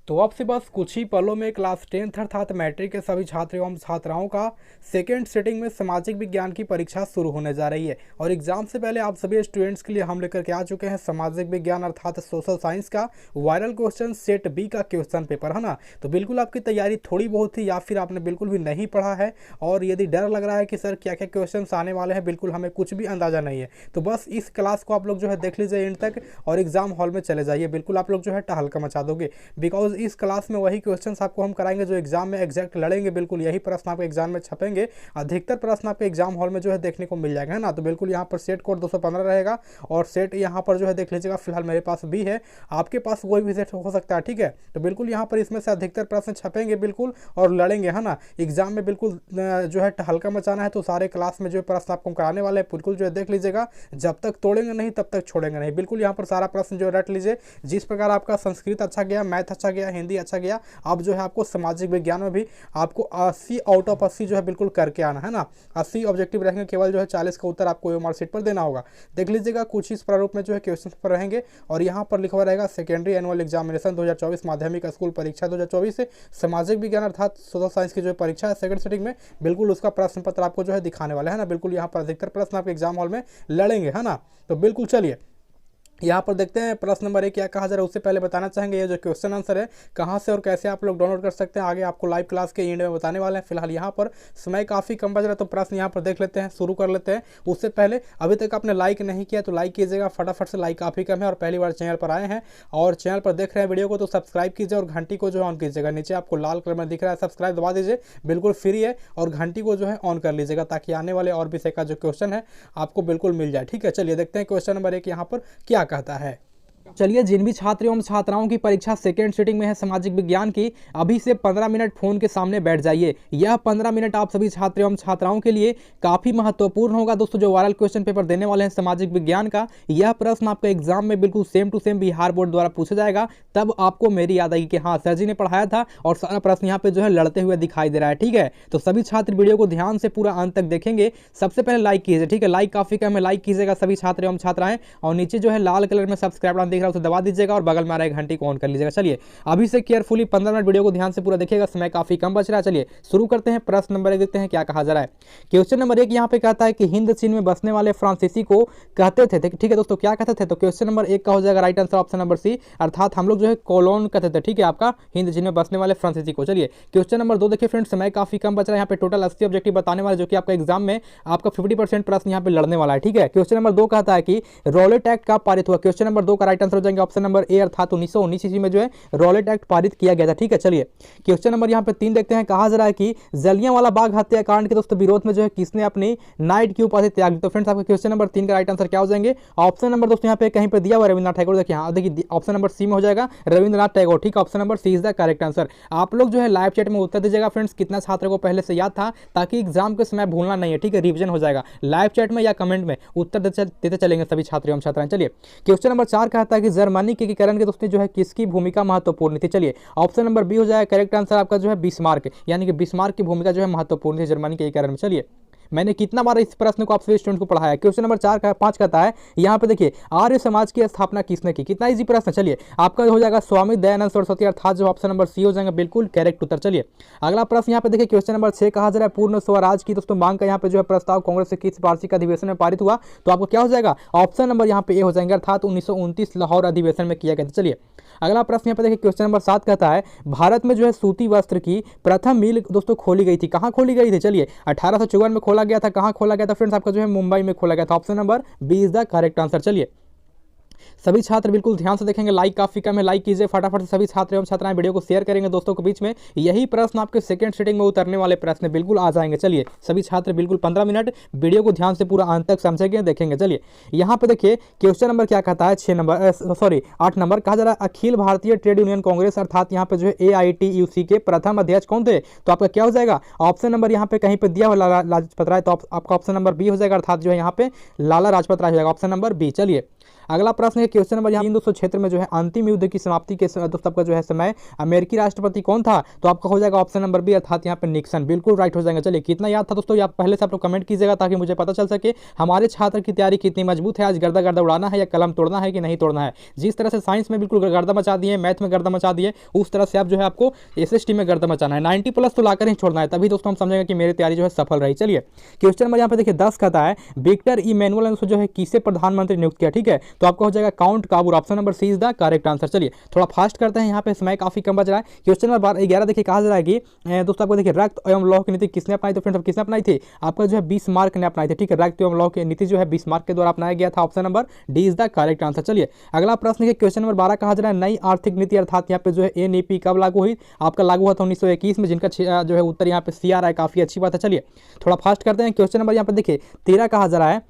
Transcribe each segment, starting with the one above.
तो अब से बस कुछ ही पलों में क्लास 10th अर्थात मैट्रिक के सभी छात्र एवं छात्राओं का सेकेंड सिटिंग में सामाजिक विज्ञान की परीक्षा शुरू होने जा रही है। और एग्जाम से पहले आप सभी स्टूडेंट्स के लिए हम लेकर के आ चुके हैं सामाजिक विज्ञान अर्थात सोशल साइंस का वायरल क्वेश्चन सेट बी का क्वेश्चन पेपर, है ना। तो बिल्कुल आपकी तैयारी थोड़ी बहुत थी या फिर आपने बिल्कुल भी नहीं पढ़ा है और यदि डर लग रहा है कि सर क्या क्या क्वेश्चन आने वाले हैं, बिल्कुल हमें कुछ भी अंदाजा नहीं है, तो बस इस क्लास को आप लोग जो है देख लीजिए एंड तक और एग्जाम हॉल में चले जाइए। बिल्कुल आप लोग जो है टहलका मचा दोगे, बिकॉज इस क्लास में वही क्वेश्चंस आपको हम कराएंगे जो एग्जाम में एग्जैक्ट लड़ेंगे। बिल्कुल यही प्रश्न आपके एग्जाम में छपेंगे, अधिकतर प्रश्न आपके एग्जाम हॉल में जो है देखने को मिल जाएगा, है ना। तो बिल्कुल यहाँ पर सेट कोड 215 रहेगा और सेट यहाँ पर जो है देख लीजिएगा, फिलहाल मेरे पास भी है, आपके पास कोई भी सेट हो सकता है, ठीक है। तो बिल्कुल यहाँ पर इसमें से अधिकतर प्रश्न छपेंगे बिल्कुल और लड़ेंगे, है ना। एग्जाम में बिल्कुल जो है हल्का मचाना है, तो सारे क्लास में जो है प्रश्न आपको कराने वाले हैं, बिल्कुल जो है देख लीजिएगा, जब तक तोड़ेंगे नहीं तब तक छोड़ेंगे नहीं। बिल्कुल यहाँ पर सारा प्रश्न जो है रट लीजिए। जिस प्रकार आपका संस्कृत अच्छा गया, मैथ अच्छा गया, हिंदी अच्छा गया, अब जो है आपको सामाजिक विज्ञान में भी आपको 80 आउट ऑफ 80 जो है बिल्कुल करके आना है ना। 80 ऑब्जेक्टिव रहेंगे, केवल जो है 40 का उत्तर आपको ओएमआर शीट पर देना होगा। देख लीजिएगा कुछ इस प्रारूप में जो है क्वेश्चन पर रहेंगे और यहाँ पर लिखा हुआ रहेगा सेकेंडरी एनुअल एग्जामिनेशन 2024 माध्यमिक स्कूल परीक्षा 2024 से सामाजिक विज्ञान अर्थात सोशल साइंस की जो परीक्षा है सेकंड सिटिंग में, बिल्कुल उसका प्रश्न पत्र आपको जो है दिखाने वाला है ना। बिल्कुल यहाँ पर अधिकतर प्रश्न आपके एग्जाम हॉल में लड़ेंगे, है ना। तो बिल्कुल चलिए यहाँ पर देखते हैं प्रश्न नंबर 1 क्या कहा जा रहा है। उससे पहले बताना चाहेंगे ये जो क्वेश्चन आंसर है कहाँ से और कैसे आप लोग डाउनलोड कर सकते हैं, आगे आपको लाइव क्लास के एंड में बताने वाले हैं। फिलहाल यहाँ पर समय काफ़ी कम बच रहा है, तो प्रश्न यहाँ पर देख लेते हैं, शुरू कर लेते हैं। उससे पहले अभी तक आपने लाइक नहीं किया तो लाइक कीजिएगा फटाफट से, लाइक काफ़ी कम है और पहली बार चैनल पर आए हैं और चैनल पर देख रहे हैं वीडियो को तो सब्सक्राइब कीजिए और घंटी को जो है ऑन कीजिएगा। नीचे आपको लाल कलर में दिख रहा है सब्सक्राइब दबा दीजिए, बिल्कुल फ्री है, और घंटी को जो है ऑन कर लीजिएगा ताकि आने वाले और विषय का जो क्वेश्चन है आपको बिल्कुल मिल जाए, ठीक है। चलिए देखते हैं क्वेश्चन नंबर 1 यहाँ पर क्या कहता है। चलिए, जिन भी छात्र एवं छात्राओं की परीक्षा सेकेंड सिटिंग में है सामाजिक विज्ञान की, अभी से 15 मिनट फोन के सामने बैठ जाइए। यह 15 मिनट आप सभी छात्र एवं छात्राओं के लिए काफी महत्वपूर्ण होगा दोस्तों। जो वायरल क्वेश्चन पेपर देने वाले हैं सामाजिक विज्ञान का, यह प्रश्न आपका एग्जाम में बिल्कुल same to same Bihar board द्वारा पूछा जाएगा। तब आपको मेरी याद आएगी कि हाँ सर जी ने पढ़ाया था और सारा प्रश्न यहाँ पे जो है लड़ते हुए दिखाई दे रहा है, ठीक है। तो सभी छात्र वीडियो को ध्यान से पूरा अंत तक देखेंगे। सबसे पहले लाइक कीजिए, ठीक है, लाइक काफी कम है, लाइक कीजिएगा सभी छात्र एवं छात्राएं, और नीचे जो है लाल कलर में सब्सक्राइब बटन दिख रहा है उसे दबा दीजिएगा और बगल में आ रहा है घंटी को ऑन कर लीजिएगा। चलिए अभी से केयरफुली 15 मिनट वीडियो को ध्यान से पूरा देखिएगा, समय काफी कम बच रहा है। चलिए शुरू करते हैं। प्रश्न नंबर 1 देखते हैं क्या कहा जा रहा है। क्वेश्चन नंबर 1 यहाँ पे कहता है कि हिंद चीन में बसने वाले फ्रांसीसी को कहते थे, ठीक है दोस्तों, क्या कहते थे। तो क्वेश्चन नंबर 1 का हो जाएगा right answer option number C, अर्थात हम लोग जो है कॉलोन कहते थे, ठीक है, आपका हिंद चीन में बसने वाले फ्रांसीसी को। चलिए क्वेश्चन नंबर 2 देखिए फ्रेंड्स, समय काफी कम बच रहा है, यहाँ पे टोटल 80 ऑब्जेक्टिव बताने वाले, जो कि आपका एग्जाम में आपका 50% प्रश्न यहाँ पे लड़ने वाला है, ठीक है। क्वेश्चन नंबर 2 कहता है कि रॉलेट एक्ट कब पारित हुआ। क्वेश्चन नंबर 2 का राइट आंसर हो जाएगा ऑप्शन नंबर ए, अर्थात 1919 ईस्वी में जो है रॉलेट एक्ट पारित किया गया था, ठीक है। चलिए क्वेश्चन नंबर यहाँ पे 3 देखते हैं, कहा जा रहा है कि जलियांवाला बाग हत्याकांड के दोस्तों विरोध में जो है किसने अपनी नाइट की उपाधि त्याग दी। तो फ्रेंड्स आपका क्वेश्चन नंबर 3 का राइट आंसर क्या हो जाएंगे, ऑप्शन नंबर दोस्तों यहाँ पे कहीं पे दिया हुआ रविंद्रनाथ टैगोर, देखिए हाँ देखिए ऑप्शन नंबर सी में हो जाएगा रविंद्रनाथ टैगोर, ठीक है। Option number C is the correct answer. आप लोग जो है लाइव चैट में उत्तर दीजिएगा फ्रेंड्स, कितना छात्र को पहले से याद था, ताकि एग्जाम के समय भूलना नहीं है, ठीक है, रिविजन हो जाएगा। लाइव चैट में या कमेंट में उत्तर देते चलेंगे सभी छात्र एवं छात्राएं। चलिए क्वेश्चन नंबर 4 कहता है कि जर्मनी के एकीकरण के दोस्तों जो है किसकी भूमिका महत्वपूर्ण थी। चलिए ऑप्शन नंबर बी हो जाएगा करेक्ट आंसर आपका जो है बिस्मार्क, यानी कि बिस्मार्क की भूमिका जो है महत्वपूर्ण थी जर्मनी के एकीकरण में। चलिए मैंने कितना बार इस प्रश्न को आप सभी स्टूडेंट को पढ़ाया है। क्वेश्चन नंबर 5 कहता है यहाँ पे देखिए आर्य समाज की स्थापना किसने की। कितना इजी प्रश्न। चलिए आपका हो जाएगा स्वामी दयानंद सरस्वती, अर्थात जो ऑप्शन नंबर सी हो जाएगा बिल्कुल करेक्ट उत्तर। चलिए अगला प्रश्न यहाँ पे देखिए क्वेश्चन नंबर 6 कहा जा रहा है पूर्ण स्वराज की दोस्तों मांग का यहाँ पे जो है प्रस्ताव कांग्रेस के किस वार्षिक अधिवेशन में पारित हुआ। तो आपको क्या हो जाएगा ऑप्शन नंबर यहाँ पे ए हो जाएंगे, अर्थात 1929 लाहौर अधिवेशन में किया गया था। चलिए अगला प्रश्न यहाँ पे देखिए क्वेश्चन नंबर 7 कहता है भारत में जो है सूती वस्त्र की प्रथम मिल दोस्तों खोली गई थी। कहाँ खोली गई थी। चलिए 1854 में खोला गया था। कहाँ खोला गया था फ्रेंड्स, आपका जो है मुंबई में खोला गया था। Option number B is the correct answer. चलिए सभी छात्र बिल्कुल ध्यान से देखेंगे, लाइक काफी कम है, लाइक कीजिए फटाफट से। सभी छात्र एवं छात्राएं वीडियो को शेयर करेंगे दोस्तों के बीच में। यही प्रश्न आपके सेकंड सिटिंग में उतरने वाले प्रश्न बिल्कुल आ जाएंगे। चलिए सभी छात्र बिल्कुल 15 मिनट वीडियो को ध्यान से पूरा अंत तक समझेंगे, देखेंगे। चलिए यहाँ पे देखिए क्वेश्चन नंबर क्या कहता है 8 नंबर कहा जा रहा है अखिल भारतीय ट्रेड यूनियन कांग्रेस, अर्थात यहाँ पे जो है AITUC के प्रथम अध्यक्ष कौन थे। तो आपका क्या हो जाएगा ऑप्शन नंबर यहाँ पे कहीं पे दिया हुआ लाजपत राय, तो आपका ऑप्शन नंबर बी हो जाएगा, अर्थात जो है यहाँ पे लाला लाजपत राय हो जाएगा, ऑप्शन नंबर बी। चलिए अगला प्रश्न है क्वेश्चन नंबर यहाँ दोस्तों क्षेत्र में जो है अंतिम युद्ध की समाप्ति के दोस्तों आपका जो है समय अमेरिकी राष्ट्रपति कौन था? तो आपका हो जाएगा ऑप्शन नंबर बी अर्थात यहाँ पे निक्सन। बिल्कुल राइट हो जाएगा। चलिए कितना याद था दोस्तों, आप पहले से आप लोग कमेंट कीजिएगा ताकि मुझे पता चल सके हमारे छात्र की तैयारी कितनी मजबूत है। आज गर्दा गर्दा उड़ाना है या कलम तोड़ना है कि नहीं तोड़ना है। जिस तरह से साइंस में बिल्कुल गर्दा मचा दिए, मैथ में गर्दा मचा दिए, उस तरह से आप जो है आपको SST में गर्दा मचाना है। 90+ तो लाकर ही छोड़ना है, तभी दोस्तों हम समझेंगे कि मेरी तैयारी जो है सफल रही। चलिए क्वेश्चन नंबर यहाँ पे देखिए 10 कहता है विक्टर इमैनुअल ने जो है किसे प्रधानमंत्री नियुक्त किया? ठीक है, तो आपका हो जाएगा count Cavour. Option number C is the correct answer. चलिए थोड़ा फास्ट करते हैं, यहाँ पे समय काफी कम बच रहा है। क्वेश्चन नंबर 11 देखिए कहा जा रहा है कि दोस्तों आपको देखिए रक्त एवं लौह की नीति किसने अपनाई? तो फ्रेंड्स किसने अपनाई थी? आपका जो है बिस्मार्क ने अपनाई थी। ठीक है, रक्त एवं लौह की नीति जो है बिस्मार्क के द्वारा अपनाया गया था। Option number D is the correct answer. चलिए अगला प्रश्न है क्वेश्चन नंबर 12 कहा जा रहा है नई आर्थिक नीति अर्थात यहाँ पे जो है NEP कब लागू हुई? आपका लागू हुआ था 1921 में, जिनका जो है उत्तर यहाँ पे CR है। काफी अच्छी बात है। चलिए थोड़ा फास्ट करते हैं। क्वेश्चन नंबर यहाँ पे देखिए 13 कहा जा रहा है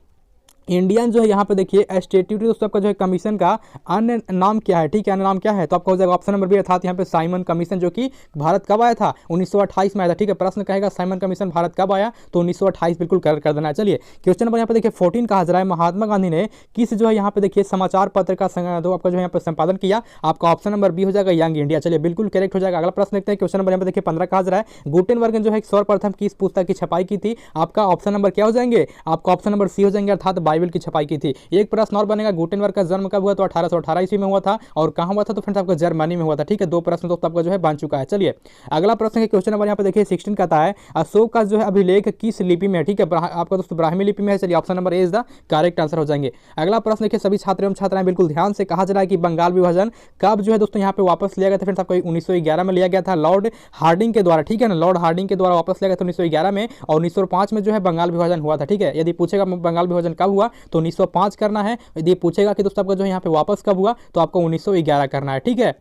इंडियन जो है यहाँ पे देखिए स्टैट्यूटरी दोस्तों आपका जो है कमीशन का अन्य नाम क्या है? ठीक है, अन्य नाम क्या है? तो आपका हो जाएगा ऑप्शन नंबर बी अर्थात यहाँ पे साइमन कमीशन, जो कि भारत कब आया था? 1928 में आया था। ठीक है, प्रश्न कहेगा साइमन कमीशन भारत कब आया? तो 1928 बिल्कुल कर देना है। चलिए क्वेश्चन नंबर यहाँ पे देखिए 14 कहा जा रहा है महात्मा गांधी ने किस जो है यहाँ पे देखिए समाचार पत्र का तो आपका जो है यहाँ पे संपादन किया? आपका ऑप्शन नंबर बी हो जाएगा यंग इंडिया। चलिए बिल्कुल करेक्ट हो जाएगा। अगला प्रश्न देखते हैं। क्वेश्चन नंबर यहाँ पे देखिए 15 कहा जा रहा है गुटेनबर्ग ने जो है सर्वप्रथम किस पुस्तक की छपाई की थी? आपका ऑप्शन नंबर क्या हो जाएंगे? आपका ऑप्शन नंबर सी हो जाएंगे अर्थात बाइबल की छपाई की थी। एक प्रश्न और बनेगा गुटेनबर्ग का जन्म कब हुआ? तो 1818 ईस्वी में हुआ था। और कहां हुआ था? तो फ्रेंड्स आपका जर्मनी में हुआ था। ठीक है, 2 प्रश्न दोस्तों आपका जो है बन चुका है। चलिए अगला प्रश्न है क्वेश्चन नंबर यहाँ पे देखिए 16 कहता है अशोक का जो है अभिलेख किस लिपि में है? ठीक है, आपका दोस्तों ब्राह्मी लिपि में है। चलिए option number A is the correct answer हो जाएंगे। अगला प्रश्न देखिए सभी छात्र एवं छात्राएं बिल्कुल ध्यान से, कहा जा रहा है कि बंगाल विभाजन कब जो है दोस्तों यहाँ पे वापस लिया गया था? फ्रेंड्स आपको 1911 में लिया गया था लॉर्ड हार्डिंग के द्वारा। ठीक है ना, लॉर्ड हार्डिंग के द्वारा वापस लिया गया था 1911 में, और 1905 में जो है बंगाल विभाजन हुआ था। ठीक है, यदि पूछेगा बंगाल विभाजन कब हुआ तो 1905 करना है। यदि पूछेगा कि दोस्तों आपका जो है यहाँ पे वापस कब हुआ तो आपको 1911 करना है। ठीक है,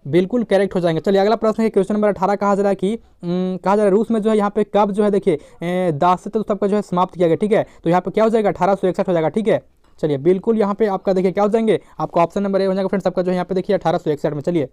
बिल्कुल करेक्ट हो जाएंगे। चलिए अगला प्रश्न है क्वेश्चन नंबर 18 कहा जा रहा है कि कहा जा रहा है रूस में जो है यहाँ पे कब जो है देखिए दासत्व दोस्तों आपका जो है समाप्त किया गया? ठीक है, तो यहाँ पे क्या हो जाएगा? 1861 हो जाएगा। ठीक है, चलिए बिल्कुल यहाँ पे आपका देखिए क्या हो जाएंगे? आपका ऑप्शन नंबर ए हो जाएगा फ्रेंड्स आपका जो है यहाँ पे देखिए 1861 में। चलिए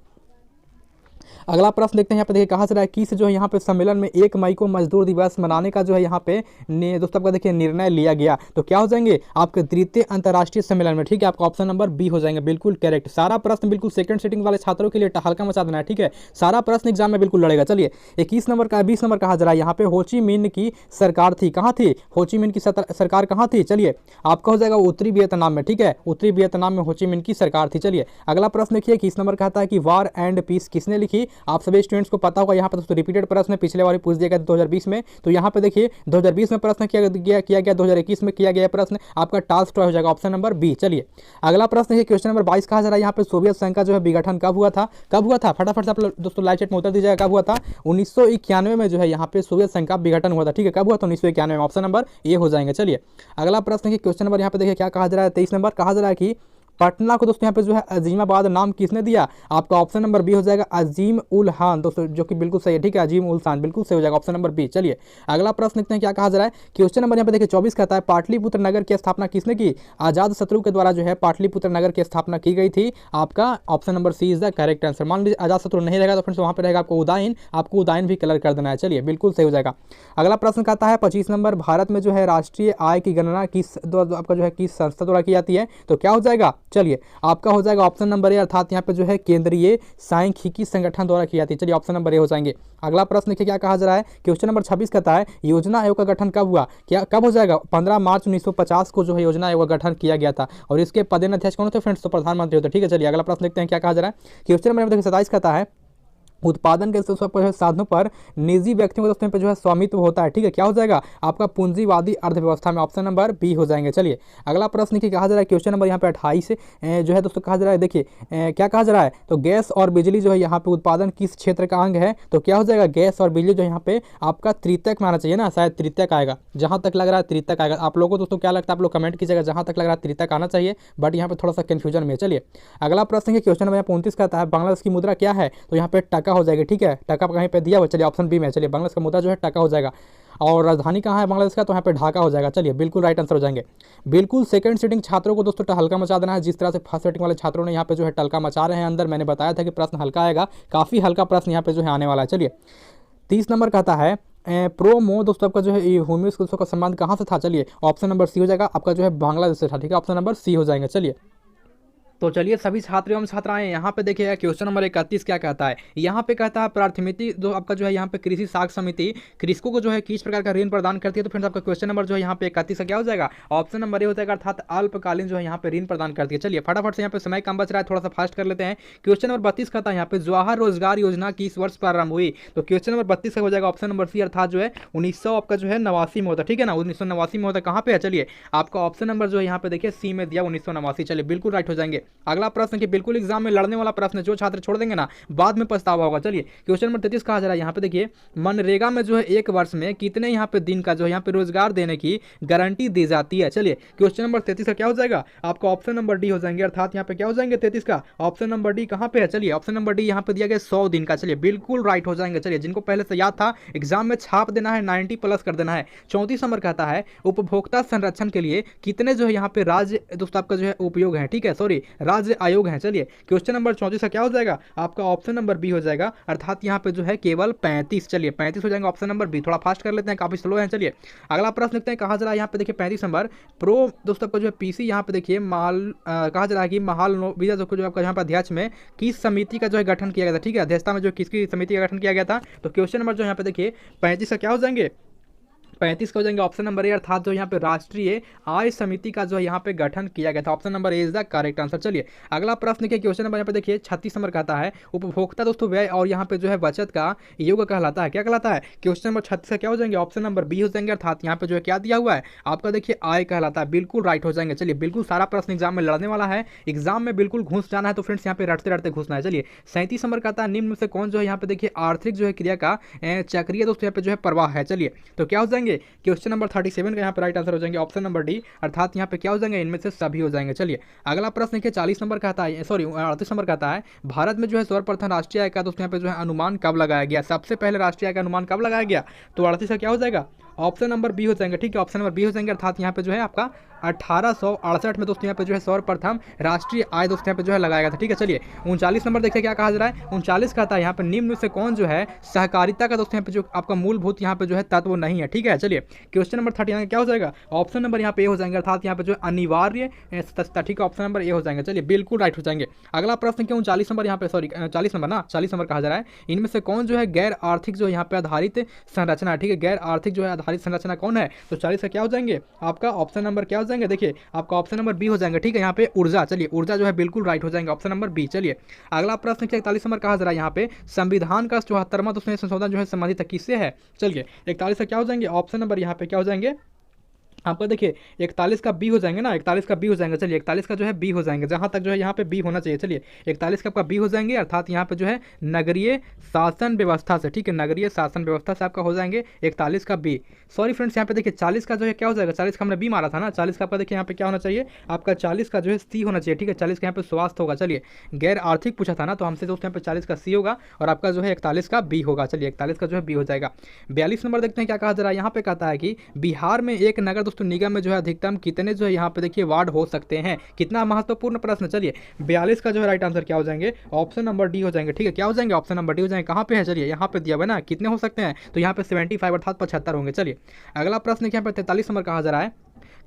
अगला प्रश्न देखते हैं। यहाँ पे देखिए कहा जा रहा है किस जो है यहाँ पे सम्मेलन में 1 मई को मजदूर दिवस मनाने का जो है यहाँ पे दोस्तों आपका देखिए निर्णय लिया गया? तो क्या हो जाएंगे? आपके द्वितीय अंतर्राष्ट्रीय सम्मेलन में। ठीक है, आपका ऑप्शन नंबर बी हो जाएंगे। बिल्कुल करेक्ट। सारा प्रश्न बिल्कुल सेकंड सिटिंग वाले छात्रों के लिए हल्का मचा देना है। ठीक है, सारा प्रश्न एग्जाम में बिल्कुल लड़ेगा। चलिए 21 नंबर का 20 नंबर कहा जा रहा है यहाँ पे होची मिन की सरकार थी, कहाँ थी? होची मिन की सरकार कहाँ थी? चलिए आपका हो जाएगा उत्तरी वियतनाम में। ठीक है, उत्तरी वियतनाम में होची मिन की सरकार थी। चलिए अगला प्रश्न देखिए 21 नंबर कहता है कि वार एंड पीस किसने लिखी? आप सभी स्टूडेंट्स को पता होगा यहाँ पे दोस्तों रिपीटेड प्रश्न पिछले बार पूछ दिया गया 2020 में। तो यहाँ पे देखिए 2020 में प्रश्न किया गया 2021 में किया गया प्रश्न आपका टॉल्स्टॉय हो जाएगा। Option number B. चलिए अगला प्रश्न है क्वेश्चन नंबर 22 कहा जा रहा है यहाँ पे सोवियत संघ का जो है विघटन कब हुआ था? कब हुआ था? फटाफट से आप दोस्तों लाइव चैट में उत्तर दीजिएगा। कब हुआ था? 1991 में जो है यहाँ पे सोवियत संघ का विघटन हुआ था। ठीक है, कब हुआ था? 1991 में। ऑप्शन नंबर ए हो जाएंगे। चलिए अगला प्रश्न है क्वेश्चन नंबर यहाँ पे देखिए क्या कहा जा रहा है 23 नंबर कहा जा रहा है कि पटना को दोस्तों यहाँ पे जो है अजीमाबाद नाम किसने दिया? आपका ऑप्शन नंबर बी हो जाएगा अजीम उल खान दोस्तों, जो कि बिल्कुल सही है। ठीक है, अजीम उल खान बिल्कुल सही हो जाएगा। Option number B. चलिए अगला प्रश्न देखते हैं क्या कहा जा रहा है। क्वेश्चन नंबर यहाँ पे देखिए 24 कहता है पाटलिपुत्र नगर की स्थापना किसने की? आजाद शत्रु के द्वारा जो है पाटलिपुत्र नगर की स्थापना की गई थी। आपका option number C is the correct answer. मान लीजिए आजाद शत्रु नहीं रहेगा तो फ्रेंड्स वहाँ पे रहेगा आपको उदाइन, आपको उदाइन भी कलर कर देना है। चलिए बिल्कुल सही हो जाएगा। अगला प्रश्न कहता है 25 नंबर भारत में जो है राष्ट्रीय आय की गणना किस आपका जो है किस संस्था द्वारा की जाती है? तो क्या हो जाएगा? चलिए आपका हो जाएगा ऑप्शन नंबर ए अर्थात यहाँ पे जो है केंद्रीय सांख्यिकी संगठन द्वारा की जाती है। चलिए ऑप्शन नंबर ए हो जाएंगे। अगला प्रश्न देखिए क्या कहा जा रहा है। क्वेश्चन नंबर 26 कहता है योजना आयोग का गठन कब हुआ? क्या कब हो जाएगा? 15 मार्च 1950 को जो है योजना आयोग का गठन किया गया था। और इसके पदेनाध्यक्ष कौन थे फ्रेंड्स? तो प्रधानमंत्री होते। ठीक है, चलिए अगला प्रश्न देखते हैं क्या कहा जा रहा है। क्वेश्चन नंबर देखिए 27 कहता है उत्पादन के साधनों पर निजी व्यक्तियों को दोस्तों पे जो है स्वामित्व होता है। ठीक है, क्या हो जाएगा? आपका पूंजीवादी अर्थव्यवस्था में। ऑप्शन नंबर बी हो जाएंगे। चलिए अगला प्रश्न की कहा जा रहा है क्वेश्चन नंबर यहाँ पे 28 जो है दोस्तों कहा जा रहा है देखिए क्या कहा जा रहा है। तो गैस और बिजली जो है यहाँ पे उत्पादन किस क्षेत्र का अंग है? तो क्या हो जाएगा? गैस और बिजली जो यहाँ पे आपका तृतीयक में आना चाहिए ना, शायद तृतीयक आएगा, जहां तक लग रहा है तृतीयक आएगा। आप लोगों को दोस्तों क्या लगता है? आप लोग कमेंट कीजिएगा। जहां तक लग रहा है तृतीयक आना चाहिए, बट यहाँ पे थोड़ा सा कंफ्यूजन में। चलिए अगला प्रश्न है क्वेश्चन नंबर 29 कहता है बांग्लादेश की मुद्रा क्या है? तो यहाँ पे टका हो जाएगी। ठीक है, टका कहीं पे दिया हुआ। चलिए ऑप्शन बी में। चलिए बांग्लादेश का मुद्रा जो है टका हो जाएगा। और राजधानी कहाँ है बांग्लादेश का? तो यहाँ पे ढाका हो जाएगा। चलिए बिल्कुल राइट आंसर हो जाएंगे। बिल्कुल सेकंड सीटिंग छात्रों को दोस्तों हल्का मचा देना है, जिस तरह से फर्स्ट सीटिंग वाले छात्रों ने यहाँ पे जो है टलका मचा रहे हैं अंदर। मैंने बताया था कि प्रश्न हल्का आएगा, काफी हल्का प्रश्न यहाँ पे जो है आने वाला है। चलिए 30 नंबर कहता है प्रोमो दोस्तों आपका जो है ह्यूमस का संबंध कहाँ से था? चलिए ऑप्शन नंबर सी हो जाएगा। आपका जो है बांग्लादेश से था। ठीक है, ऑप्शन नंबर सी हो जाएंगे। चलिए तो चलिए सभी छात्र एवं छात्राएं यहाँ पे देखिएगा क्वेश्चन नंबर 31 क्या कहता है। यहाँ पे कहता है प्राथमिति जो आपका जो है यहाँ पे कृषि साख समिति कृषकों को जो है किस प्रकार का ऋण प्रदान करती है। तो फ्रेंड्स आपका क्वेश्चन नंबर जो है यहाँ पे 31 का क्या हो जाएगा, ऑप्शन नंबर ए हो जाएगा, अर्थात अल्पकालीन जो है यहाँ पे ऋण प्रदान करती है। चलिए फटाफट से यहाँ पे समय कम बच रहा है, थोड़ा सा फास्ट कर लेते हैं। क्वेश्चन नंबर 32 कहता है यहाँ पे जवाहर रोजगार योजना किस वर्ष प्रारंभ हुई। तो क्वेश्चन नंबर 32 का हो जाएगा ऑप्शन नंबर सी, अर्थात जो है 1900 आपका जो है 89 में होता है। ठीक है ना, 1989 में होता है। कहाँ पे है, चलिए आपका ऑप्शन नंबर जो है यहाँ पे देखिए सी में दिया 1989। चलिए बिल्कुल राइट हो जाएंगे। अगला प्रश्न कि बिल्कुल एग्जाम में लड़ने वाला प्रश्न, जो छात्र छोड़ देंगे ना बाद में पछतावा होगा। चलिए क्वेश्चन नंबर 33 कहा जा रहा है यहाँ पे देखिए, मनरेगा में जो है एक वर्ष में कितने यहाँ पे दिन का जो है यहाँ पे रोजगार देने की गारंटी दी जाती है। चलिए क्वेश्चन नंबर 33 का क्या हो जाएगा, आपका ऑप्शन नंबर डी हो जाएंगे, अर्थात यहाँ पे क्या हो जाएंगे 33 का ऑप्शन नंबर डी कहाँ पे है। चलिए ऑप्शन नंबर डी यहाँ पे दिया गया 100 दिन का। चलिए बिल्कुल राइट हो जाएंगे। चलिए जिनको पहले से याद था एग्जाम में छाप देना है, 90 प्लस कर देना है। 34 नंबर कहता है उपभोक्ता संरक्षण के लिए कितने जो है यहाँ पे राज्य दोस्तों आपका जो है उपयोग है, ठीक है, सॉरी राज्य आयोग है। चलिए क्वेश्चन नंबर 34 का क्या हो जाएगा, आपका ऑप्शन नंबर बी हो जाएगा, अर्थात यहाँ पे जो है केवल 35। चलिए 35 हो जाएंगे ऑप्शन नंबर बी। थोड़ा फास्ट कर लेते हैं, काफी स्लो है। चलिए अगला प्रश्न लिखते हैं, कहा जा रहा है यहाँ पे देखिए 35 नंबर प्रो दोस्तों आपका जो है पीसी यहाँ पे देखिए कहा जा रहा है कि महाल वीजा जो आपका यहाँ पर अध्यक्ष में किस समिति का जो है गठन किया गया था। ठीक है, अध्यक्षता में जो किसकी समिति का गठन किया गया था। तो क्वेश्चन नंबर जो यहाँ पे देखिए 35 का क्या हो जाएंगे, 35 का हो जाएंगे ऑप्शन नंबर ए, अर्थात जो यहाँ पे राष्ट्रीय आय समिति का जो है यहाँ पे गठन किया गया था। Option number A is the correct answer. चलिए अगला प्रश्न के क्वेश्चन नंबर यहाँ पे देखिए 36 नंबर कहता है उपभोक्ता दोस्तों व्यय और यहाँ पे जो है बचत का योग कहलाता है। क्या कहलाता है, क्वेश्चन नंबर 36 का क्या हो जाएंगे, ऑप्शन नंबर बी हो जाएंगे, अर्थात यहाँ पे जो है क्या दिया हुआ है आपका देखिए आय कहलाता है। बिल्कुल राइट हो जाएंगे। चलिए बिल्कुल सारा प्रश्न एग्जाम में लड़ने वाला है, एग्जाम में बिल्कुल घुस जाना है, तो फ्रेंड्स यहाँ पे रटते रटते घुसना है। चलिए 37 नंबर कहता है निम्न में से कौन जो है यहाँ पे देखिए आर्थिक जो है क्रिया का चक्रीय दोस्तों यहाँ पे जो है प्रवाह है। चलिए तो क्या हो जाएंगे, क्वेश्चन नंबर 37 का यहाँ पे राइट आंसर हो जाएंगे ऑप्शन नंबर डी, अर्थात यहाँ पे क्या हो जाएंगे, इनमें से सभी हो जाएंगे। चलिए अगला प्रश्न देखिए 40 नंबर कहता है, सॉरी 38 नंबर कहता है भारत में जो है सर्वप्रथम राष्ट्रीय आय का दोस्तों यहाँ पे जो है अनुमान कब लगाया गया, सबसे पहले राष्ट्रीय आय का अनुमान कब लगाया गया। तो 38 का क्या हो जाएगा, ऑप्शन नंबर बी हो जाएंगे। ठीक है, ऑप्शन नंबर बी हो जाएंगे, अर्थात यहाँ पे जो है आपका 1868 में दोस्तों यहाँ पे जो है सर्वप्रथम राष्ट्रीय आय दोस्तों यहाँ पे जो है लगाया गया था। ठीक है, चलिए 39 नंबर देखिए क्या कहा जा रहा है, 39 कहता है यहाँ पे निम्न से कौन जो है सहकारिता का दोस्तों यहाँ पे जो आपका मूलभूत यहाँ पे जो है तत्व नहीं है। ठीक है, चलिए क्वेश्चन नंबर 39 क्या हो जाएगा, ऑप्शन नंबर यहाँ पे ए हो जाएंगे, अर्थात यहाँ पे जो है अनिवार्य सदस्यता। ठीक है, ऑप्शन नंबर ए हो जाएंगे। चलिए बिल्कुल राइट हो जाएंगे। अगला प्रश्न क्यों 39 नंबर यहाँ पे, सॉरी 40 नंबर ना, 40 नंबर कहा जा रहा है इनमें से कौन जो है गैर आर्थिक जो यहाँ पे आधारित संरचना। ठीक है, गैर आर्थिक जो है आधारित संरचना कौन है। तो 40 का क्या हो जाएंगे, आपका ऑप्शन नंबर क्या हो जाएंगे, देखिए आपका ऑप्शन नंबर बी हो जाएंगे। ठीक है, यहाँ पे ऊर्जा। चलिए ऊर्जा जो है बिल्कुल राइट हो जाएंगे, ऑप्शन नंबर बी। चलिए अगला प्रश्न 41 नंबर कहा जा रहा है यहाँ पे संविधान का 74वां उसमें संशोधन जो है संबंधित किससे है। चलिए 41 का क्या हो जाएंगे, ऑप्शन नंबर यहाँ पे क्या हो जाएंगे आपका देखिए 41 का बी हो जाएंगे ना, 41 का बी हो जाएंगे। चलिए 41 का जो है बी हो जाएंगे, जहां तक जो है यहाँ पे बी होना चाहिए। चलिए 41 का आपका बी हो जाएंगे, अर्थात यहाँ पे जो है नगरीय शासन व्यवस्था से। ठीक है, नगरीय शासन व्यवस्था से आपका हो जाएंगे 41 का बी। सॉरी फ्रेंड्स, यहाँ पे देखिए 40 का जो है क्या हो जाएगा, 40 का हमने बी मारा था ना, 40 का आपका देखिए यहाँ पे क्या होना चाहिए, आपका 40 का जो है सी होना चाहिए। ठीक है, 40 का यहाँ पे स्वास्थ्य होगा। चलिए गैर आर्थिक पूछा था ना, तो हमसे दोस्तों यहाँ पे 40 का सी होगा और आपका जो है 41 का बी होगा। चलिए 41 का जो है बी हो जाएगा। 42 नंबर देखते हैं क्या कहा जा रहा है, यहाँ पे कहता है कि बिहार में एक नगर दोस्तों निगम में जो है अधिकतम कितने जो है यहाँ पे देखिए वार्ड हो सकते हैं, कितना महत्वपूर्ण प्रश्न। चलिए 42 का जो है राइट आंसर क्या हो जाएंगे, ऑप्शन नंबर डी हो जाएंगे। ठीक है, क्या हो जाएंगे, ऑप्शन नंबर डी हो जाएंगे। कहाँ पे है, चलिए यहाँ पे दिया हुआ है ना, कितने हो सकते हैं, तो यहाँ पे 75 अर्थात 75 होंगे। चलिए अगला प्रश्न यहाँ पे 43 नंबर कहा जा रहा है,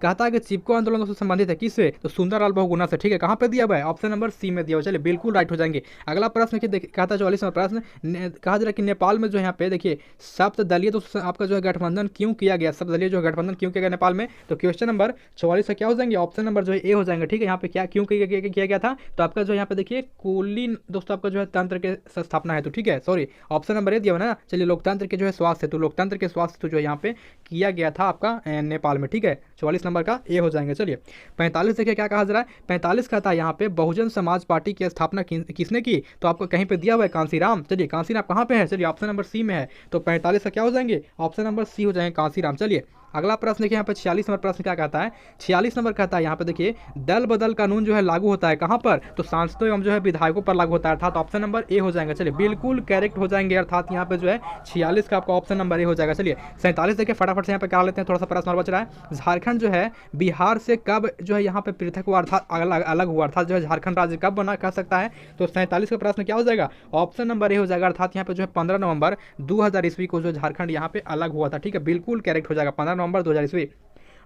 कहता है कि चिपको आंदोलन से संबंधित है किससे, तो सुंदरलाल बहुगुणा से। ठीक है, कहाँ पे दिया हुआ है, ऑप्शन नंबर सी में दिया हुआ। चलिए बिल्कुल राइट हो जाएंगे। अगला प्रश्न कहता है 44वां प्रश्न, कहा जा रहा है कि नेपाल में जो यहाँ पे देखिए सप्तदलीय तो आपका जो है गठबंधन क्यों किया गया, सप्तदलीय जो गठबंधन क्यों किया गया नेपाल में। तो क्वेश्चन नंबर 44 का क्या हो जाएंगे, ऑप्शन नंबर जो है ए हो जाएंगे। ठीक है, यहाँ पे क्या क्यों किया गया था, तो आपका जो यहाँ पे देखिए कुलीन दोस्तों आपका जो है तंत्र के स्थापना है। तो ठीक है, सॉरी ऑप्शन नंबर ए दिया हुआ ना। चलिए लोकतंत्र के जो है स्वास्थ्य हेतु, लोकतंत्र के स्वास्थ्य हेतु जो यहाँ पे किया गया था आपका नेपाल में। ठीक है, 44 नंबर का ए हो जाएंगे। चलिए 45 देखिए क्या कहा जा रहा है, 45 कहता है यहाँ पे बहुजन समाज पार्टी की स्थापना किसने की, तो आपको कहीं पे दिया हुआ है कांसीराम। चलिए कांसीराम कहाँ पे है, चलिए ऑप्शन नंबर सी में है। तो 45 का क्या हो जाएंगे, ऑप्शन नंबर सी हो जाएंगे कांसीराम। चलिए अगला प्रश्न देखिए यहाँ पे 46 नंबर प्रश्न क्या कहता है, 46 नंबर कहता है यहाँ पे देखिए दल बदल कानून जो है लागू होता है कहाँ पर, तो सांसदों एवं जो है विधायकों पर लागू होता है, अर्थात ऑप्शन नंबर ए हो जाएंगे। चलिए बिल्कुल करेक्ट हो जाएंगे, अर्थात यहाँ पे जो है 46 का आपका ऑप्शन नंबर ए हो जाएगा। चलिए 47 देखिए फटाफट से यहाँ पे करा लेते हैं, थोड़ा सा प्रश्न और बच रहा है। झारखंड जो है बिहार से कब जो है यहाँ पे पृथक हुआ, अर्थात अलग हुआ, अर्थात जो है झारखंड राज्य कब बना कह सकता है। तो 47 का प्रश्न क्या हो जाएगा, ऑप्शन नंबर ए हो जाएगा, अर्थात यहाँ पे जो है 15 नवंबर 2000 ईस्वी को जो झारखंड यहाँ पे अलग हुआ था। ठीक है, बिल्कुल करेक्ट हो जाएगा 15 नवंबर 2000 ईस्वी।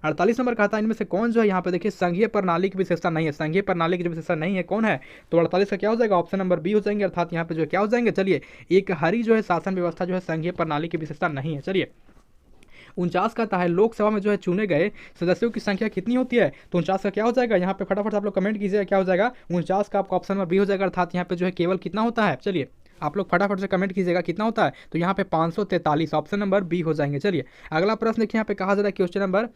48 नंबर कहा था इनमें से कौन जो है यहाँ पे देखिए संघीय प्रणाली की विशेषता नहीं है, संघीय प्रणाली की जो विशेषता नहीं है कौन है, तो 48 का क्या हो जाएगा, ऑप्शन नंबर बी हो जाएंगे, अर्थात यहाँ पे जो है क्या हो जाएंगे, चलिए एक हरी जो है शासन व्यवस्था जो है संघीय प्रणाली की विशेषता नहीं है। चलिए 49 कहता है लोकसभा में जो है चुने गए सदस्यों की संख्या कितनी होती है, तो 49 का क्या हो जाएगा, यहाँ पे फटाफट आप लोग कमेंट कीजिएगा क्या हो जाएगा, 49 का आपका ऑप्शन में बी हो जाएगा, अर्थात यहाँ पे जो है केवल कितना होता है, चलिए आप लोग फटाफट से कमेंट कीजिएगा कितना होता है, तो यहाँ पे 543 ऑप्शन नंबर बी हो जाएंगे। चलिए अगला प्रश्न देखिए यहाँ पे कहा जा रहा है क्वेश्चन नंबर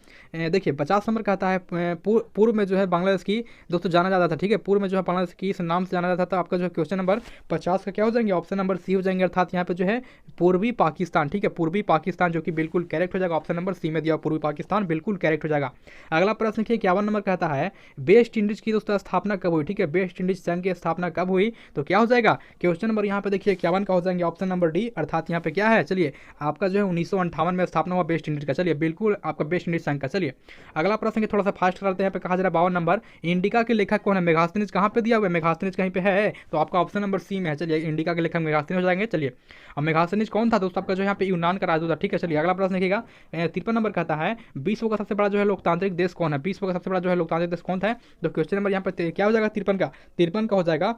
देखिए 50 नंबर कहता है पूर्व में जो है बांग्लादेश की दोस्तों जाना जाता था, ठीक है, पूर्व में जो है बांग्लादेश की इस नाम से जाना जाता था, आपका जो है क्वेश्चन नंबर 50 का क्या हो जाएंगे, ऑप्शन नंबर सी हो जाएंगे, अर्थात यहाँ पे जो है पूर्वी पाकिस्तान, ठीक है, पूर्वी पाकिस्तान जो कि बिल्कुल करेक्ट हो जाएगा, ऑप्शन नंबर सी में दिया पूर्वी पाकिस्तान बिल्कुल करेक्ट हो जाएगा। अगला प्रश्न देखिए 51 नंबर कहता है वेस्ट इंडीज की दोस्तों स्थापना कब हुई, ठीक है, वेस्ट इंडीज संघ की स्थापना कब हुई, तो क्या हो जाएगा, क्वेश्चन नंबर यहाँ पे देखिए 51 का हो जाएगा ऑप्शन नंबर डी, अर्थात यहाँ पे क्या है, चलिए आपका जो है 1958 में स्थापना हुआ वेस्ट इंडीज का, चलिए बिल्कुल आपका वेस्ट इंडीज संघ का। चलिए अगला प्रश्न के थोड़ा सा फास्ट करते हैं, यहाँ पे कहा जा रहा है 52 नंबर इंडिका के लेखक कौन है, मेगास्थनीज कहाँ पे दिया हुआ है, मेगास्थनीज कहीं पे है, तो आपका ऑप्शन नंबर सी में है, चलिए इंडिका के लेखक मेगास्थनीज हो जाएंगे। चलिए अब मेगास्थनीज कौन था दोस्तों, आपका जो यहाँ पे यूनान का राजदूत था, ठीक है। चलिए अगला प्रश्न देखिएगा 53 नंबर कहता है विश्व का सबसे बड़ा जो है लोकतांत्रिक देश कौन है, विश्व का सबसे बड़ा जो है लोकतांत्रिक देश कौन था, तो क्वेश्चन नंबर यहाँ पे क्या हो जाएगा 53 का हो जाएगा।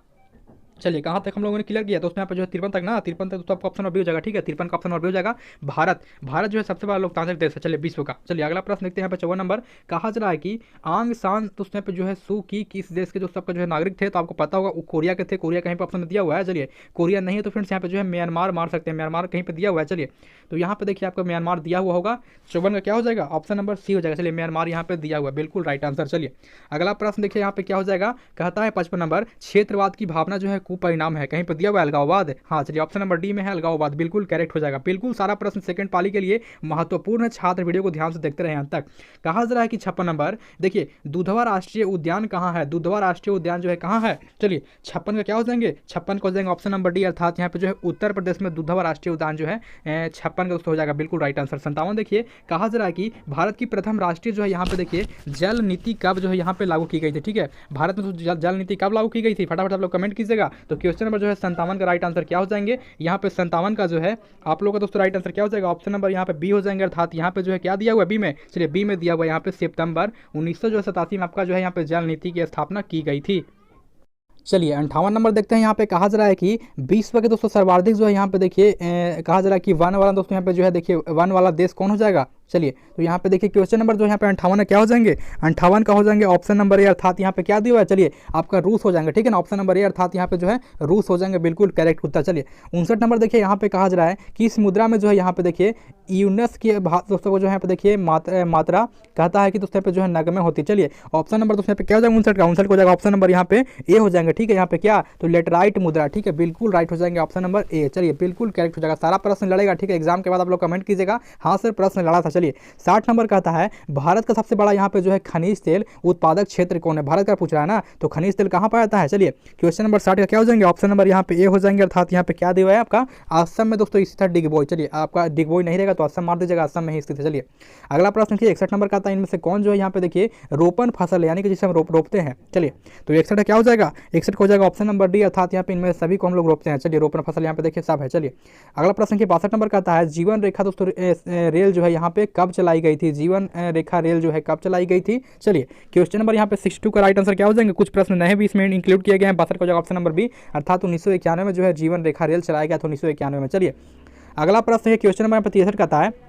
चलिए कहाँ तक हम लोगों ने क्लियर किया, तो उसमें यहाँ पे जो है 53 तक ना, 53 तक दोस्तों आपका ऑप्शन और बी हो जाएगा, ठीक है, 53 का ऑप्शन और बी हो जाएगा। भारत जो है सबसे बड़ा लोकतांत्रिक देश है, चलिए विश्व का। चलिए अगला प्रश्न देखते हैं यहाँ पे 54 नंबर कहा जा रहा है कि आंग सान तो उसमें पे जो है सू की किस देश के जो सबका जो है नागरिक थे, तो आपको पता होगा वो कोरिया के थे, कोरिया कहीं पर ऑप्शन में दिया हुआ है, चलिए कोरिया नहीं है तो फ्रेंड्स यहाँ पे जो है म्यांमार मार सकते हैं, म्यांमार कहीं पर दिया हुआ है, चलिए तो यहाँ पे देखिए आपका म्यांमार दिया हुआ होगा, 54 का क्या हो जाएगा, ऑप्शन नंबर सी हो जाएगा, चलिए म्यांमार यहाँ पे दिया हुआ है, बिल्कुल राइट आंसर। चलिए अगला प्रश्न देखिए यहाँ पे क्या हो जाएगा, कहता है 55 नंबर क्षेत्रवाद की भावना जो है कुपरिणाम है, कहीं पर दिया हुआ है अलगाववाद, हाँ चलिए ऑप्शन नंबर डी में है अलगाववाद, बिल्कुल करेक्ट हो जाएगा। बिल्कुल सारा प्रश्न सेकंड पाली के लिए महत्वपूर्ण है, छात्र वीडियो को ध्यान से देखते रहे अंत तक। कहा जा रहा है कि 56 नंबर देखिए दुधवा राष्ट्रीय उद्यान कहाँ है, दुधवा राष्ट्रीय उद्यान जो है कहाँ है, चलिए 56 का क्या हो जाएंगे, 56 का हो जाएंगे ऑप्शन नंबर डी, अर्थात यहाँ पे जो है उत्तर प्रदेश में दुधवा राष्ट्रीय उद्यान जो है 56 का दोस्तों हो जाएगा, बिल्कुल राइट आंसर। 57 देखिए कहा जा रहा है कि भारत की प्रथम राष्ट्रीय जो है यहाँ पे देखिए जल नीति कब जो है यहाँ पे लागू की गई थी, ठीक है, भारत में जल नीति कब लागू की गई थी, फटाफट आप लोग कमेंट कीजिएगा। तो क्वेश्चन नंबर जो है 57 का राइट आंसर क्या हो जाएंगे, यहाँ पे 57 का जो है आप लोगों का दोस्तों राइट आंसर क्या हो जाएगा, ऑप्शन नंबर यहाँ पे बी हो जाएंगे, अर्थात यहाँ पे जो है क्या दिया हुआ है बी में, चलिए बी में दिया हुआ है यहाँ पे सितंबर 1987 में आपका जो है यहाँ पे जल नीति की स्थापना की गई थी। चलिए 58 नंबर देखते हैं, यहाँ पे कहा जा रहा है कि विश्व के दोस्तों सर्वाधिक जो है यहाँ पे देखिए कहा जा रहा है कि वन वाला दोस्तों यहाँ पे जो है देखिए वन वाला देश कौन हो जाएगा, चलिए तो यहाँ पे देखिए क्वेश्चन नंबर जो यहाँ पे 58 क्या हो जाएंगे, 58 का हो जाएंगे ऑप्शन नंबर ए, अर्थात यहाँ पे क्या दिया हुआ है, चलिए आपका रूस हो जाएंगे, ठीक है ना, ऑप्शन नंबर ए अर्थात यहाँ पे जो है रूस हो जाएंगे, बिल्कुल करेक्ट उत्तर। चलिए 59 नंबर देखिए यहाँ पे कहा जा रहा है कि इस मुद्रा में जो है यहाँ पे देखिए यूनस के दोस्तों को जो यहाँ पे देखिए मात्रा कहता है कि दोस्तों पे जो है नगमे होती है, चलिए ऑप्शन नंबर दोस्तों यहाँ पे क्या हो जाएगा 59 का 59 हो जाएगा ऑप्शन नंबर यहाँ पे ए हो जाएंगे, ठीक है, यहाँ पे क्या तो लेटराइट मुद्रा, ठीक है, बिल्कुल राइट हो जाएंगे ऑप्शन नंबर ए, चलिए बिल्कुल करेक्ट हो जाएगा। सारा प्रश्न लड़ेगा, ठीक है, एग्जाम के बाद आप लोग कमेंट कीजिएगा हाँ सर प्रश्न लड़ा था। चलिए 60 नंबर कहता है भारत का सबसे बड़ा यहाँ पे जो है खनिज तेल उत्पादक क्षेत्र कौन है, भारत का पूछ रहा है ना, तो खनिज तेल कहाँ पाया जाता है, चलिए क्वेश्चन नंबर 60 का क्या हो जाएंगे, ऑप्शन नंबर यहाँ पे ए हो जाएंगे, अर्थात यहाँ पे क्या दिया हुआ है आपका असम में दोस्तों स्थित है डिगबोई, चलिए आपका डिगबोई नहीं रहेगा तो असम मार दीजिएगा, असम में ही स्थित है। चलिए अगला प्रश्न देखिए 61 नंबर कहता है इनमें से कौन जो है यहाँ पे देखिए रोपण फसल यानी कि जिसे हम रोपते हैं, चलिए तो 61 क्या हो जाएगा, 61 हो जाएगा ऑप्शन नंबर डी, अर्थात यहाँ पे इनमें सभी को हम लोग रोपते हैं, चलिए रोपण फसल यहाँ पे देखिए सब है। चलिए अगला प्रश्न 62 नंबर कहता है जीवन रेखा दोस्तों रेल जो है यहाँ पे कब चलाई गई थी, जीवन रेखा रेल जो है कब चलाई गई थी, चलिए क्वेश्चन नंबर यहाँ पे 62 का राइट आंसर क्या हो जाएंगे, कुछ प्रश्न नए भी इसमें इंक्लूड किए गए हैं, 62 का हो जाएगा ऑप्शन नंबर बी, अर्थात 1991 में जो है जीवन रेखा रेल चलाया गया था 1991 में। चलिए अगला प्रश्न है क्वेश्चन नंबर 63 कहता है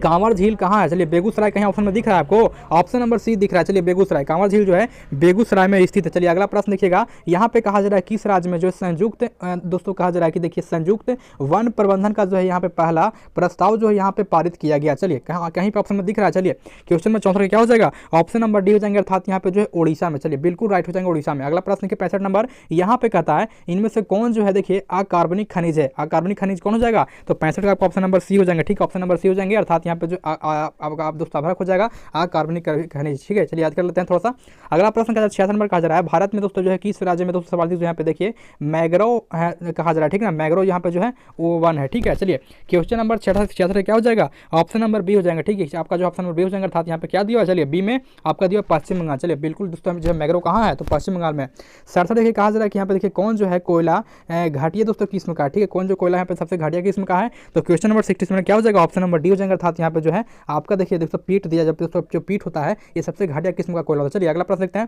कांवर झील कहाँ है, चलिए बेगूसराय कहीं ऑप्शन में दिख रहा है आपको, ऑप्शन नंबर सी दिख रहा है, चलिए बेगूसराय, कांवर झील जो है बेगूसराय में स्थित है। चलिए अगला प्रश्न देखिएगा यहाँ पे कहा जा रहा है किस राज्य में जो संयुक्त दोस्तों कहा जा रहा है कि देखिए संयुक्त वन प्रबंधन का जो है यहाँ पे पहला प्रस्ताव जो है यहाँ पे पारित किया गया, चलिए कहीं पे ऑप्शन में दिख रहा है। चलिए क्वेश्चन में 64 क्या हो जाएगा, ऑप्शन नंबर डी हो जाएंगे, अर्थात यहाँ पे जो है ओडिशा में, चलिए बिल्कुल राइट हो जाएंगे ओडिशा में। अगला प्रश्न के 65 नंबर यहाँ पे कहता है इनमें से कौन जो है देखिए अकार्बनिक खनिज है, अकार्बनिक खनिज कौन हो जाएगा, तो 65 का ऑप्शन नंबर सी हो जाएंगे, ठीक है, ऑप्शन नंबर सी हो जाएंगे, अर्थात यहाँ पे जो आप दोस्तों अभ्रक हो जाएगा अकार्बनिक खनिज, ठीक है। चलिए याद कर लेते हैं थोड़ा सा। अगला प्रश्न कहता है 66 नंबर कहा जा रहा है भारत में दोस्तों जो है किस राज्य में दोस्तों सर्वाधिक जो यहाँ पे देखिए मैग्रोव कहा जा रहा है, ठीक है ना, मैग्रोव यहाँ पे जो है वो वन है, ठीक है। चलिए क्वेश्चन नंबर 66 क्या हो जाएगा, ऑप्शन नंबर बी हो जाएगा, ठीक है, आपका जो ऑप्शन नंबर बी हो जाएगा, अर्थात यहाँ पे क्या दिया है, चलिए बी में आपका दिया पश्चिम बंगाल, चलिए बिल्कुल दोस्तों जो है मैग्रोव कहाँ है, तो पश्चिम बंगाल में। 67 देखिए कहा जा रहा है कि यहाँ पे देखिए कौन जो है कोयला घाटिया दोस्तों किस्म का, ठीक है, कौन जो कोयला यहाँ पे सबसे घाटिया किस्म का है, तो क्वेश्चन नंबर 67 क्या हो जाएगा, ऑप्शन नंबर डी हो जाएगा, अर्थात अर्थात यहाँ पे जो है आपका देखिए दोस्तों पीट दिया, जब दोस्तों जो पीट होता है ये सबसे घटिया किस्म का कोयला होता है। चलिए अगला प्रश्न देखते हैं।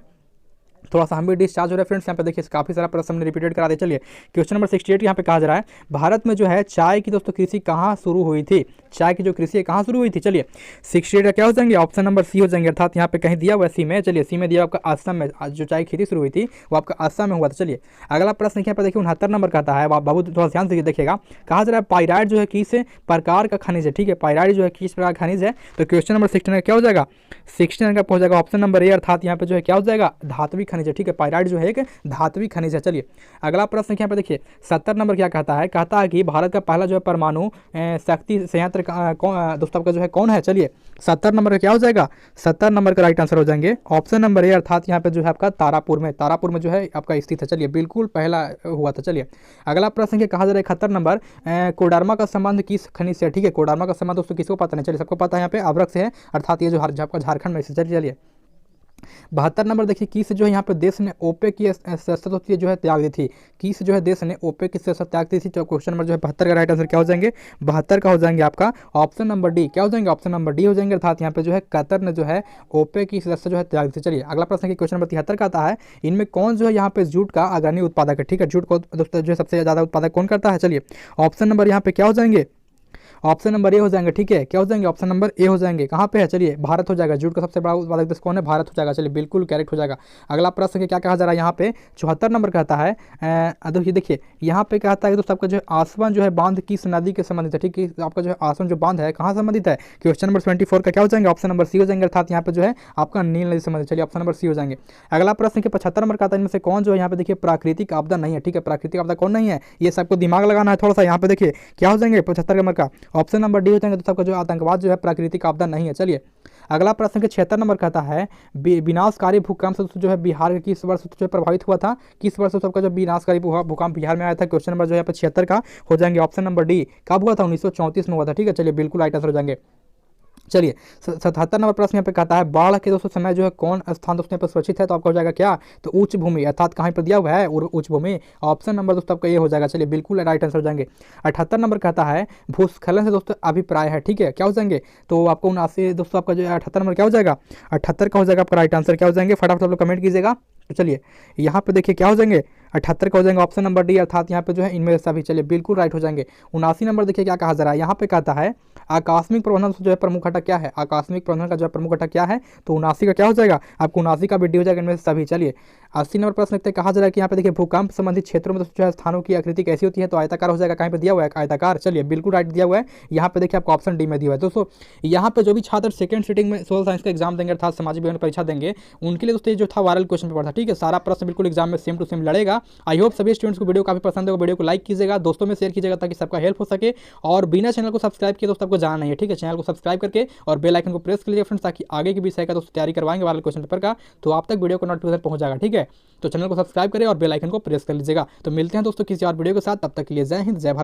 थोड़ा सा हम भी डिस्चार्ज हो रहे हैं फ्रेंड्स, यहाँ पे देखिए काफी सारा प्रश्न हमने रिपीटेड करा दिया। चलिए क्वेश्चन नंबर 68 यहाँ पे कहा जा रहा है, भारत में जो है चाय की दोस्तों कृषि कहाँ शुरू हुई थी? चाय की जो कृषि है कहाँ शुरू हुई थी? चलिए 68 का क्या हो जाएंगे? ऑप्शन नंबर सी हो जाएंगे, अर्थात यहाँ पे कहीं दिया हुआ है सी में। चलिए सी में दिया आपका असम में, जो चाय खेती शुरू हुई थी वो आपका असम में हुआ था। चलिए अगला प्रश्न यहाँ पे देखिए 69 नंबर का आता है, बाबू थोड़ा ध्यान से देखिएगा। कहा जा रहा है पाइराइट जो है किस प्रकार का खनिज है? ठीक है, पाइराइट जो है किस प्रकार का खनिज है? तो क्वेश्चन नंबर 69 क्या हो जाएगा? 69 का पहुंच जाएगा ऑप्शन नंबर ए, अर्थात यहाँ पे जो है क्या हो जाएगा? धात्विक खनिज है। ठीक है, पाइराइट जो है एक धात्विक खनिज है। चलिए अगला प्रश्न यहाँ पे देखिए 70 नंबर क्या कहता है? कहता है कि भारत का पहला जो है परमाणु शक्ति संयंत्र दोस्तों आपका जो है कौन है? चलिए 70 नंबर का क्या हो जाएगा? 70 नंबर का राइट आंसर हो जाएंगे ऑप्शन नंबर ए, अर्थात यहाँ पे जो है आपका तारापुर में जो है आपका स्थित है। चलिए बिल्कुल पहला हुआ था। चलिए अगला प्रश्न कहा जा रहा है 71 नंबर, कोडरमा का संबंध किस खनिज से? ठीक है, कोडरमा का संबंध दोस्तों किसको पता नहीं? चलिए सबको पता है यहाँ पे अभ्रक से है, अर्थात ये जो आपका झारखंड में। चलिए 72 नंबर देखिए, किस जो है यहाँ पे देश ने ओपेक की सदस्यता जो है त्याग दी थी? किस जो है देश ने ओपेक की सदस्यता त्याग दी थी? तो क्वेश्चन नंबर जो है 72 का राइट आंसर क्या हो जाएंगे? 72 का हो जाएंगे आपका ऑप्शन नंबर डी। क्या हो जाएंगे? ऑप्शन नंबर डी हो जाएंगे, अर्थात यहाँ पे जो है कतर ने जो है ओपेक की सदस्य जो है त्याग दी थी। चलिए अगला प्रश्न क्वेश्चन नंबर 73 का आता है, इनमें कौन जो है यहाँ पे जूट का अग्रणी उत्पादक है? ठीक है, जूट को दोस्तों जो है सबसे ज्यादा उत्पादक कौन करता है? चलिए ऑप्शन नंबर यहाँ पे क्या हो जाएंगे? ऑप्शन नंबर ए हो जाएंगे। ठीक है, क्या हो जाएंगे? ऑप्शन नंबर ए हो जाएंगे। कहाँ पे है? चलिए भारत हो जाएगा। जूट का सबसे बड़ा उत्पादक देश कौन है? भारत हो जाएगा। चलिए बिल्कुल करेक्ट हो जाएगा। अगला प्रश्न क्या कहा जा रहा है यहाँ पे 74 नंबर कहता है, देखिए यहाँ पे कहता है दोस्तों आपका जो है आसवन जो है बांध किस नदी के संबंधित है? ठीक है, आपका जो है आसवन जो बांध है कहाँ संबंधित है? क्वेश्चन नंबर 24 का क्या हो जाएंगे? ऑप्शन नंबर सी हो जाएंगे, अर्थात यहाँ पे जो है आपका नील नदी संबंधित। चलिए ऑप्शन नंबर सी हो जाएंगे। अगला प्रश्न के 75 नंबर का आता है, इनमें से कौन जो है यहाँ पे देखिए प्राकृतिक आपदा नहीं है? ठीक है, प्राकृतिक आपदा कौन नहीं है? ये सबको दिमाग लगाना है थोड़ा सा। यहाँ पे देखिए क्या हो जाएंगे 75 नंबर का? ऑप्शन नंबर डी हो जाएंगे, तो सबका जो आतंकवाद जो है प्राकृतिक आपदा नहीं है। चलिए अगला प्रश्न के 76 नंबर कहता है, विनाशकारी भूकंप से जो है बिहार के किस वर्ष जो प्रभावित हुआ था? किस वर्ष सबका जो विनाशकारी भूकंप बिहार में आया था? क्वेश्चन नंबर जो है 76 का हो जाएंगे ऑप्शन नंबर डी। कब हुआ था? 1934 में हुआ था। ठीक है, चलिए बिल्कुल राइट आंसर हो जाएंगे। चलिए 77 नंबर प्रश्न यहाँ पे कहता है, बाढ़ के दोस्तों समय जो है कौन स्थान दोस्तों पर सुरक्षित है? तो आपका हो जाएगा क्या? तो उच्च भूमि, अर्थात कहाँ पर दिया हुआ है? उच्च भूमि। ऑप्शन नंबर दोस्तों आपका ये हो जाएगा। चलिए बिल्कुल राइट आंसर हो जाएंगे। 78 नंबर कहता है, भूस्खलन से दोस्तों अभिप्राय है? ठीक है, क्या हो जाएंगे? तो आपको 79 दोस्तों आपका जो है 78 नंबर क्या हो जाएगा? 78 का हो जाएगा आपका राइट आंसर। क्या हो जाएंगे? फटाफट आप लोग कमेंट कीजिएगा। तो चलिए यहाँ पे देखिए क्या हो जाएंगे? 78 का हो जाएंगे ऑप्शन नंबर डी, अर्थात यहाँ पे जो है इनमें सभी। चलिए बिल्कुल राइट हो जाएंगे। 79 नंबर देखिए क्या कहा जा रहा है यहाँ पे? कहता है आकस्मिक प्रबंधन जो है प्रमुख घटक क्या है? आकस्मिक प्रबंधन का जो है प्रमुख घटक क्या है? तो 79 का क्या हो जाएगा? आपको 79 का भी डी हो जाएगा इनमें से सभी। चलिए 80 नंबर प्रश्न लिखते कहा जा रहा है कि यहाँ पे देखिए भूकंप संबंधित क्षेत्रों में जो है स्थानों की आकृति कैसी होती है? तो आयताकार हो जाएगा। कहीं पे दिया हुआ है? आयताकार। चलिए बिल्कुल राइट दिया हुआ है। यहाँ पे देखिए आपको ऑप्शन डी में दिया हुआ है। दोस्तों यहाँ पे जो भी छात्र सेकंड सिटिंग में सोशल साइंस का एग्जाम देंगे अर्थात सामाजिक विज्ञान परीक्षा देंगे, उनके लिए दोस्तों ये जो था वायरल क्वेश्चन पेपर था। ठीक है, सारा प्रश्न बिल्कुल एग्जाम में सेम टू सेम लड़ेगा। आई होप सभी स्टूडेंट्स को वीडियो काफी पसंद होगा। वीडियो को लाइक कीजिएगा, दोस्तों में शेयर कीजिएगा ताकि सबका हेल्प हो सके। और बिना चैनल को सब्सक्राइब किए दोस्तों आपको जाना नहीं है। ठीक है, चैनल को सब्सक्राइब करके और बेल आइकन को प्रेस कर लीजिए फ्रेंड्स, ताकि आगे की विषय का दोस्तों तैयारी करवाएंगे वायरल क्वेश्चन पेपर का, तो आप तक वीडियो को नोटिफिकेशन पहुंच जाएगा। ठीक है, तो चैनल को सब्सक्राइब करें और बेल आइकन को प्रेस कर लीजिएगा। तो मिलते हैं दोस्तों किसी और वीडियो के साथ, तब तक के लिए जय हिंद, जय भारत।